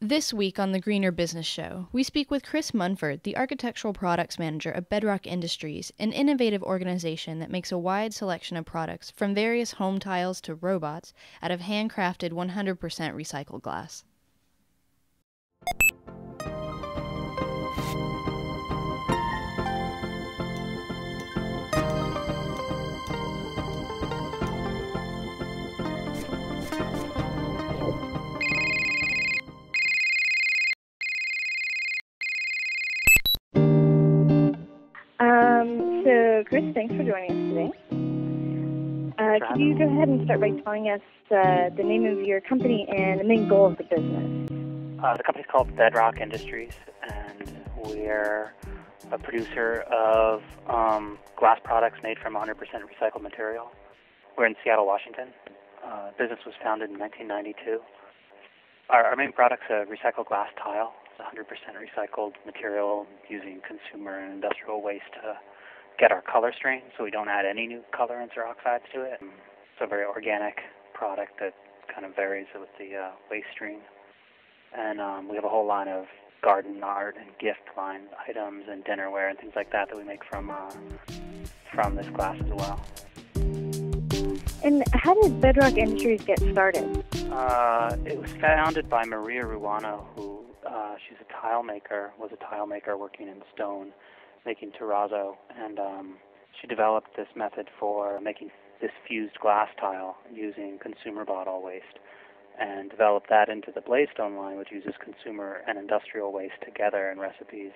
This week on the Greener Business Show, we speak with Chris Munford, the Architectural Products Manager of Bedrock Industries, an innovative organization that makes a wide selection of products from various home tiles to robots out of handcrafted 100% recycled glass. So, Chris, thanks for joining us today. Could you go ahead and start by telling us the name of your company and the main goal of the business? The company's called Bedrock Industries, and we're a producer of glass products made from 100% recycled material. We're in Seattle, Washington. The business was founded in 1992. Our main product's a recycled glass tile. It's 100% recycled material using consumer and industrial waste to get our color stream, so we don't add any new colorants or oxides to it. It's a very organic product that kind of varies with the waste stream. And we have a whole line of garden art and gift line items and dinnerware and things like that that we make from this glass as well. And how did Bedrock Industries get started? It was founded by Maria Ruano, who she's a tile maker, was a tile maker working in stone, making terrazzo, and she developed this method for making this fused glass tile using consumer bottle waste, and developed that into the Bladestone line, which uses consumer and industrial waste together in recipes.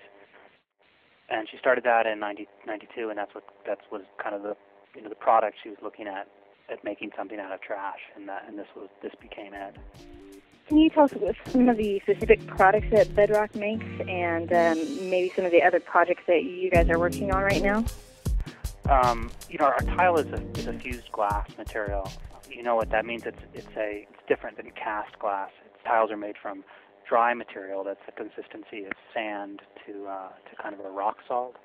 And she started that in 1992, and that's was kind of the product she was looking at making something out of trash, and this became it. Can you tell us some of the specific products that Bedrock makes, and maybe some of the other projects that you guys are working on right now? Our tile is a fused glass material. You know what that means? It's different than cast glass. Tiles are made from dry material that's the consistency of sand to kind of a rock salt,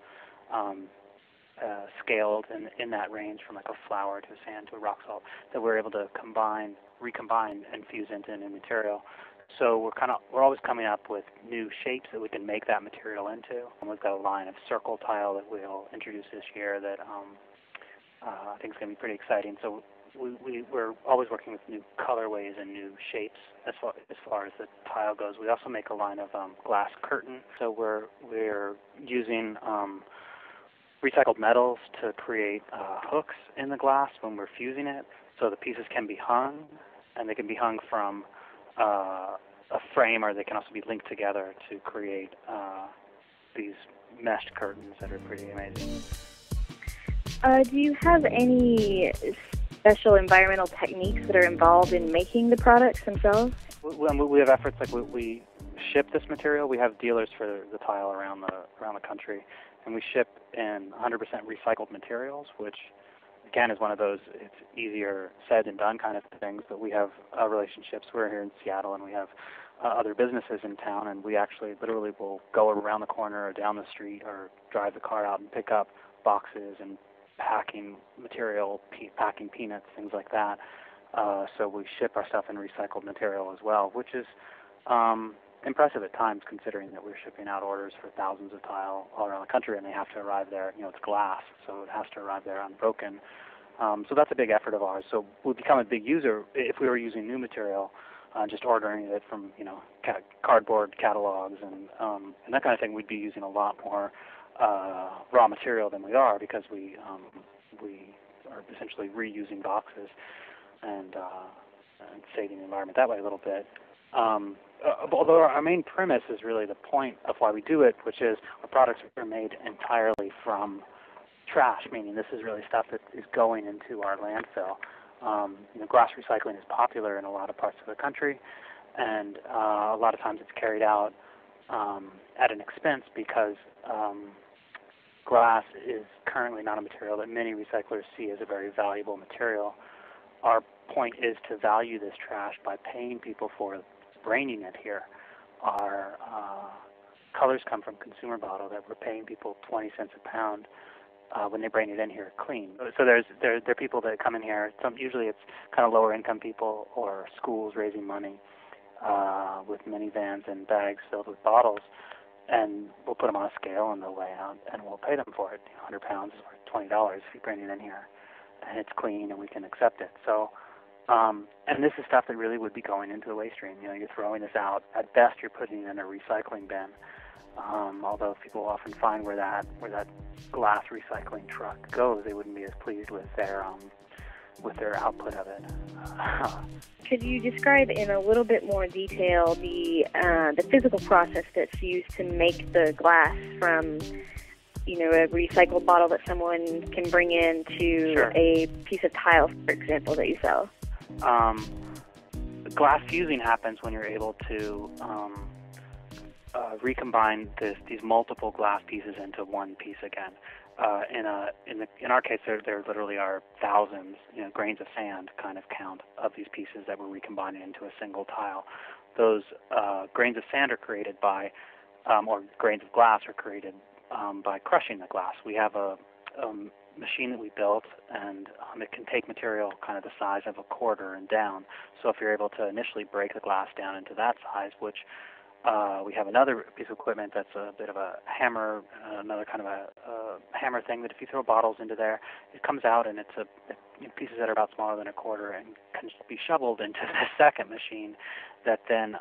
scaled in that range from like a flour to sand to a rock salt that we're able to recombine and fuse into a new material. So we're always coming up with new shapes that we can make that material into. And we've got a line of circle tile that we'll introduce this year that I think is going to be pretty exciting. So we're always working with new colorways and new shapes as far as the tile goes. We also make a line of glass curtain. So we're using recycled metals to create hooks in the glass when we're fusing it, so the pieces can be hung, and they can be hung from a frame, or they can also be linked together to create these meshed curtains that are pretty amazing. Do you have any special environmental techniques that are involved in making the products themselves? We have efforts like we ship this material. We have dealers for the tile around the country, and we ship in 100% recycled materials, which again is one of those it's easier said than done kind of things. But we have relationships. We're here in Seattle, and we have other businesses in town, and we actually literally will go around the corner or down the street or drive the car out and pick up boxes and packing material, packing peanuts, things like that. So we ship our stuff in recycled material as well, which is impressive at times, considering that we're shipping out orders for thousands of tile all around the country, and they have to arrive there. It's glass, so it has to arrive there unbroken. So that's a big effort of ours. So we've become a big user. If we were using new material, just ordering it from cardboard catalogs and that kind of thing, we'd be using a lot more raw material than we are, because we are essentially reusing boxes and saving the environment that way a little bit. Although our main premise is really the point of why we do it, which is our products are made entirely from trash, meaning this is really stuff that is going into our landfill. Glass recycling is popular in a lot of parts of the country, and a lot of times it's carried out at an expense, because glass is currently not a material that many recyclers see as a very valuable material. Our point is to value this trash by paying people for braining it here. Our colors come from consumer bottle that we're paying people 20 cents a pound when they bring it in here clean. So there are people that come in here. Usually it's kind of lower income people or schools raising money, with minivans and bags filled with bottles, and we'll put them on a scale and they'll weigh out, and we'll pay them for it. 100 pounds is worth $20 if you bring it in here, and it's clean and we can accept it. So, and this is stuff that really would be going into the waste stream. You know, you're throwing this out. At best, you're putting it in a recycling bin. Although people often find where that glass recycling truck goes, they wouldn't be as pleased with their output of it. Could you describe in a little bit more detail the physical process that's used to make the glass from, you know, a recycled bottle that someone can bring in to Sure. a piece of tile, for example, that you sell? Glass fusing happens when you're able to recombine these multiple glass pieces into one piece again. In our case, there literally are thousands, grains of sand kind of count of these pieces that we're recombining into a single tile. Those grains of sand are created by, or grains of glass are created by crushing the glass. We have a machine that we built, and it can take material kind of the size of a quarter and down. So if you're able to initially break the glass down into that size, which we have another piece of equipment that's a bit of a hammer, another kind of a hammer thing that if you throw bottles into there, it comes out and it's pieces that are about smaller than a quarter and can be shoveled into the second machine that then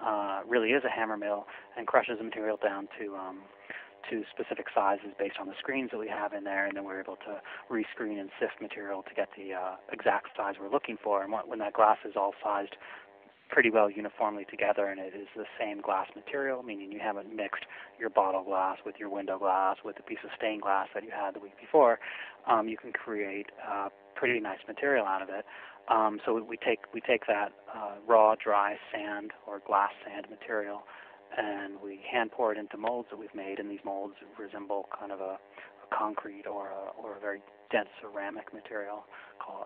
really is a hammer mill and crushes the material down to specific sizes based on the screens that we have in there, and then we're able to rescreen and sift material to get the exact size we're looking for. And when that glass is all sized pretty well uniformly together and it is the same glass material, meaning you haven't mixed your bottle glass with your window glass with a piece of stained glass that you had the week before, you can create pretty nice material out of it. So we take that raw, dry sand or glass sand material, and we hand pour it into molds that we've made, and these molds resemble kind of a concrete or a very dense ceramic material.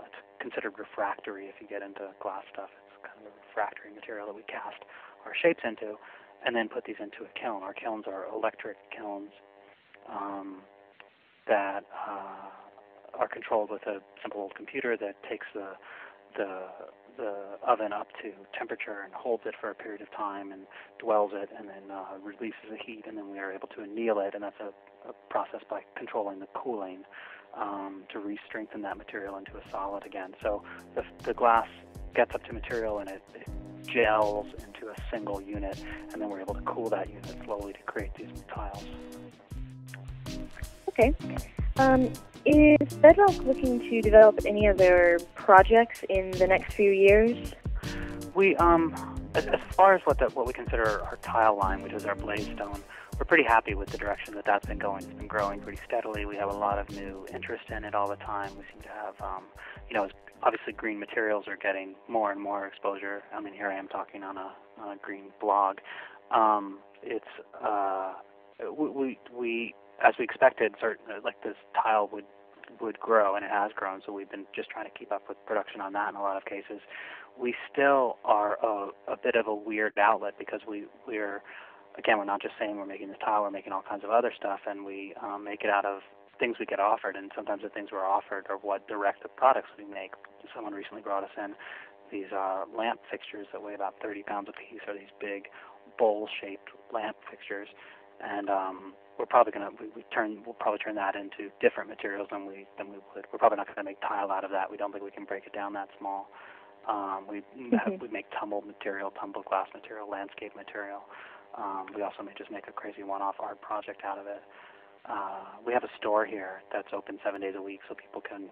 It's considered refractory if you get into glass stuff. It's kind of a refractory material that we cast our shapes into, and then put these into a kiln. Our kilns are electric kilns that are controlled with a simple old computer that takes the oven up to temperature and holds it for a period of time and dwells it, and then releases the heat, and then we are able to anneal it, and that's a process by controlling the cooling to re-strengthen that material into a solid again. So the glass gets up to material and it gels into a single unit, and then we're able to cool that unit slowly to create these tiles. Okay. Is Bedrock looking to develop any other projects in the next few years? We, as far as what we consider our tile line, which is our blaze stone, we're pretty happy with the direction that's been going. It's been growing pretty steadily. We have a lot of new interest in it all the time. We seem to have, obviously green materials are getting more and more exposure. I mean, here I am talking on a green blog. We as we expected, like this tile would grow, and it has grown, so we've been just trying to keep up with production on that in a lot of cases. We still are a bit of a weird outlet because we're not just saying we're making this tile, we're making all kinds of other stuff, and we make it out of things we get offered, and sometimes the things we're offered are what direct the products we make. Someone recently brought us in these lamp fixtures that weigh about 30 pounds a piece, or these big bowl-shaped lamp fixtures, and we'll probably turn that into different materials than we would. We're probably not going to make tile out of that. We don't think we can break it down that small. We make tumbled glass material, landscape material. We also may just make a crazy one-off art project out of it. We have a store here that's open 7 days a week, so people can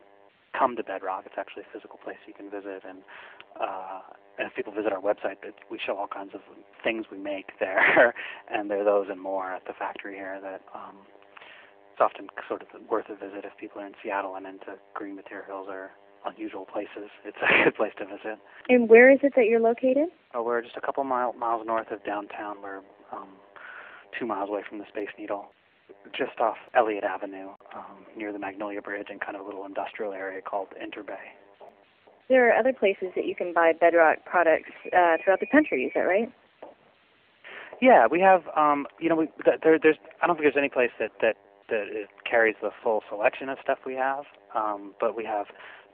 come to Bedrock. It's actually a physical place you can visit, and if people visit our website, we show all kinds of things we make there, and there are those and more at the factory here that it's often sort of worth a visit if people are in Seattle and into green materials or unusual places. It's a good place to visit. And where is it that you're located? We're just a couple miles north of downtown. We're 2 miles away from the Space Needle, just off Elliott Avenue, near the Magnolia Bridge, in kind of a little industrial area called Interbay. There are other places that you can buy Bedrock products throughout the country, is that right? Yeah, we have, there's I don't think there's any place that it carries the full selection of stuff we have, but we have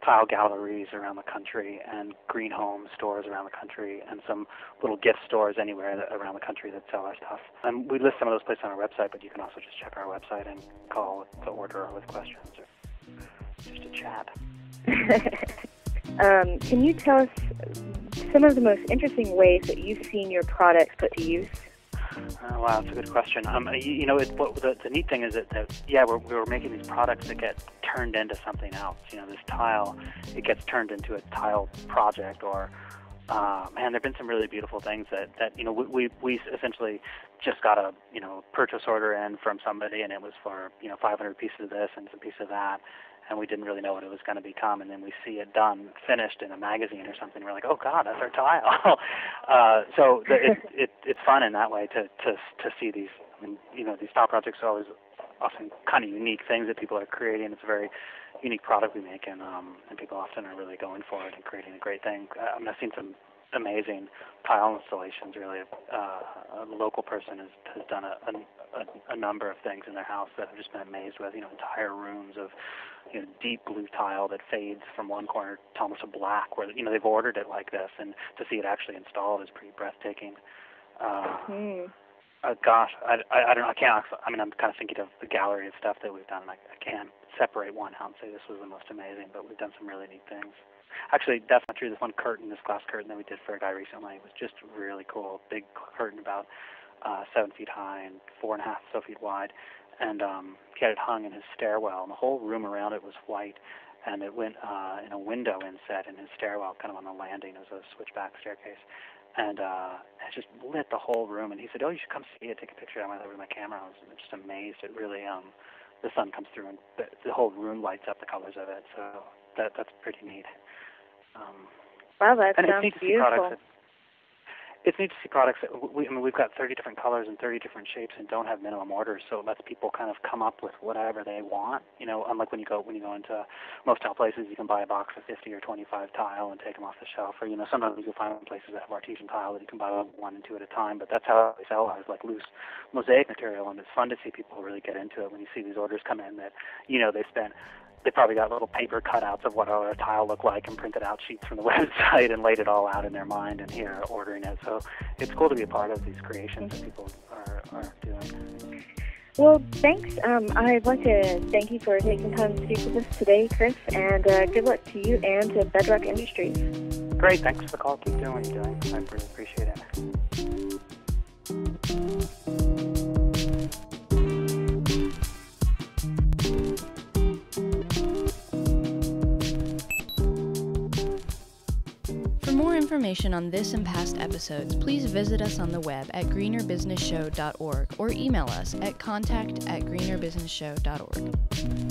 tile galleries around the country and green home stores around the country and some little gift stores anywhere around the country that sell our stuff. And we list some of those places on our website, but you can also just check our website and call to order with questions or just to chat. Can you tell us some of the most interesting ways that you've seen your products put to use? Wow, that's a good question. The neat thing is that we're making these products that get turned into something else. This tile, it gets turned into a tile project, or there've been some really beautiful things that we essentially just got a purchase order in from somebody, and it was for 500 pieces of this and some piece of that. And we didn't really know what it was going to become, and then we see it done, finished in a magazine or something. We're like, oh God, that's our tile. It's fun in that way to see these. These tile projects are always often kind of unique things that people are creating. It's a very unique product we make, and people often are really going for it and creating a great thing. I've seen some amazing tile installations. Really, a local person has done a number of things in their house that I've just been amazed with. Entire rooms of deep blue tile that fades from one corner to almost a black, where they've ordered it like this, and to see it actually installed is pretty breathtaking. Gosh, I don't know. I can't. I'm kind of thinking of the gallery of stuff that we've done. I can't separate one out and say this was the most amazing, but we've done some really neat things. Actually, that's not true. This one curtain, this glass curtain that we did for a guy recently, was just really cool. Big curtain, about 7 feet high and 4.5 feet wide. And he had it hung in his stairwell, and the whole room around it was white. And it went in a window inset in his stairwell, kind of on the landing. It was a switchback staircase. And it just lit the whole room. And he said, oh, you should come see it, take a picture. I went over with my camera. I was just amazed. It really, the sun comes through, and the whole room lights up the colors of it. So that's pretty neat. Wow, that sounds beautiful. It's neat to see products that we've got 30 different colors and 30 different shapes and don't have minimum orders, so it lets people kind of come up with whatever they want. Unlike when you go into most tile places, you can buy a box of 50 or 25 tile and take them off the shelf. Or sometimes you'll find places that have artesian tile that you can buy one and two at a time. But that's how they sell ours, like loose mosaic material, and it's fun to see people really get into it when you see these orders come in that they probably got little paper cutouts of what a tile looked like and printed out sheets from the website and laid it all out in their mind, and here ordering it. So it's cool to be a part of these creations that people are doing. Well, thanks. I'd like to thank you for taking time to speak with us today, Chris, and good luck to you and to Bedrock Industries. Great. Thanks for the call. Keep doing what you're doing. I really appreciate it. For more information on this and past episodes, please visit us on the web at greenerbusinessshow.org or email us at contact@greenerbusinessshow.org.